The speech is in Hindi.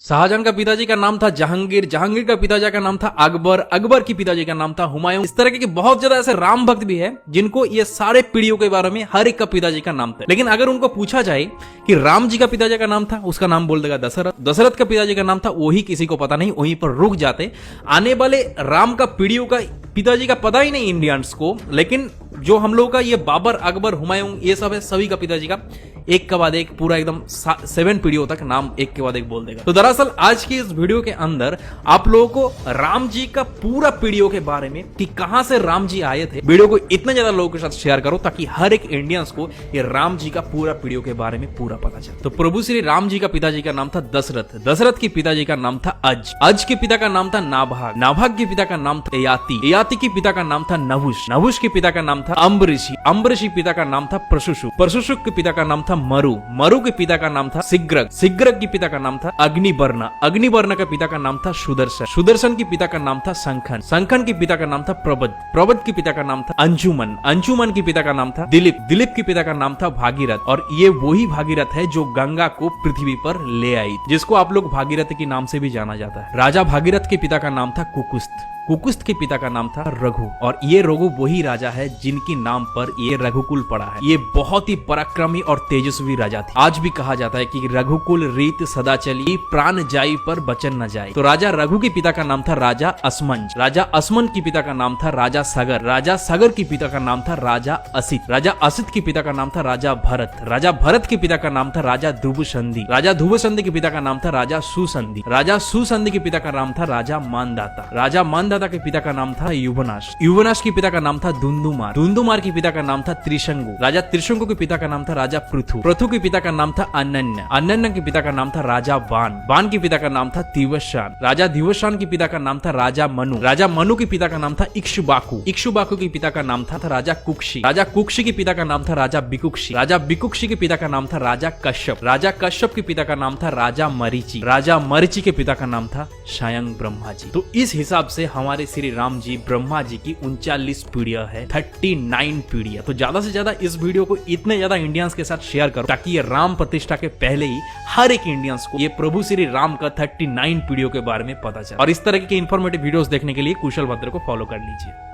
शाहजहां का पिताजी का नाम था जहांगीर, जहांगीर का पिताजी का नाम था अकबर, अकबर की पिताजी का नाम था हुमायूं। इस तरह के बहुत ज्यादा ऐसे राम भक्त भी है जिनको ये सारे पीढ़ियों के बारे में हर एक का पिताजी का नाम था। लेकिन अगर उनको पूछा जाए कि राम जी का पिताजी का नाम था, उसका नाम बोल देगा दशरथ। दशरथ का पिताजी का नाम था, वही किसी को पता नहीं, वहीं पर रुक जाते। आने वाले राम का पीढ़ियों का पिताजी का पता ही नहीं इंडियंस को, लेकिन जो हम लोगों का ये बाबर, अकबर, हुमायूं, ये सब है, सभी का पिताजी का एक के बाद एक पूरा एकदम 7 पीढ़ियों तक नाम एक के बाद एक बोल देगा। तो दरअसल आज की इस वीडियो के अंदर आप लोगों को राम जी का पूरा पीढ़ियों के बारे में कि कहां से राम जी आए थे, वीडियो को इतना ज्यादा लोगों के साथ शेयर करो ताकि हर एक इंडियंस को ये राम जी का पूरा पीढ़ियों के बारे में पूरा पता चले। तो प्रभु श्री राम जी का पिताजी का नाम था दशरथ, दशरथ के पिताजी का नाम था अज, अज के पिता का नाम था नाभाग, नाभाग के पिता का नाम था ययाति, ययाति के पिता का नाम था नहुष, नहुष के पिता का नाम था अम्बरीशी, अम्बरीशी पिता का नाम था प्रशुशुक, प्रशुशुक के पिता का नाम था मरु, मरु के पिता का नाम था सिग्रग, सिग्रग के पिता का नाम था अग्निवर्ण, अग्निवर्ण के पिता का नाम था सुदर्शन, सुदर्शन के पिता का नाम था संखन, संखन के पिता का नाम था प्रबद, प्रबद के पिता का नाम था अंजुमन, अंजुमन के पिता का नाम था दिलीप, दिलीप के पिता का नाम था भागीरथ। और ये वही भागीरथ है जो गंगा को पृथ्वी पर ले आई, जिसको आप लोग भागीरथ के नाम से भी जाना जाता है। राजा भागीरथ के पिता का नाम था कुकुस्त, कुकुस्त के पिता का नाम था रघु, और ये रघु वही राजा है जिनकी नाम पर ये रघुकुल पड़ा है। ये बहुत ही पराक्रमी और तेजस्वी राजा थे। आज भी कहा जाता है कि रघुकुल रीत सदा चली, प्राण जाई पर बचन न जाए। तो राजा रघु के पिता का नाम था राजा असमंज, राजा असमंज के पिता का नाम था राजा सगर, राजा सगर के पिता का नाम था राजा असित, राजा असित के पिता का नाम था राजा भरत, राजा भरत के पिता का नाम था राजा ध्रुवसंधि, राजा ध्रुवसंधि के पिता का नाम था राजा सुसंधि, राजा सुसंधि के पिता का नाम था राजा मानदाता, राजा मानदाता के पिता का नाम था युवनाश, युवनाश के पिता का नाम था धुंधुमार, धुंधुमार के पिता का नाम था त्रिशंगु, राजा त्रिशंगु के पिता का नाम था राजा पृथु, पृथु के पिता का नाम था अनन्य, अनन्य के पिता का नाम था राजा बाण, बाण के पिता का नाम था दिवशान, राजा दिवशान के पिता का नाम था राजा मनु, राजा मनु के पिता का नाम था इक्ष्वाकु, इक्ष्वाकु के पिता का नाम था राजा कुक्षी, राजा कुक्षी के पिता का नाम था राजा बिकुक्षी, राजा बिकुक्षी के पिता का नाम था राजा कश्यप, राजा कश्यप के पिता का नाम था राजा मरीचि, राजा मरीचि के पिता का नाम था स्वयं ब्रह्मा जी। तो इस हिसाब से हमारे श्री राम जी ब्रह्मा जी की 39 पीढ़ियां है, 39 पीढ़ियां। तो ज्यादा से ज्यादा इस वीडियो को इतने ज्यादा इंडियंस के साथ शेयर करो ताकि ये राम प्रतिष्ठा के पहले ही हर एक इंडियंस को ये प्रभु श्री राम का 39 पीढ़ियों के बारे में पता चले। और इस तरह के इन्फॉर्मेटिव वीडियोस देखने के लिए कुशल भद्र को फॉलो कर लीजिए।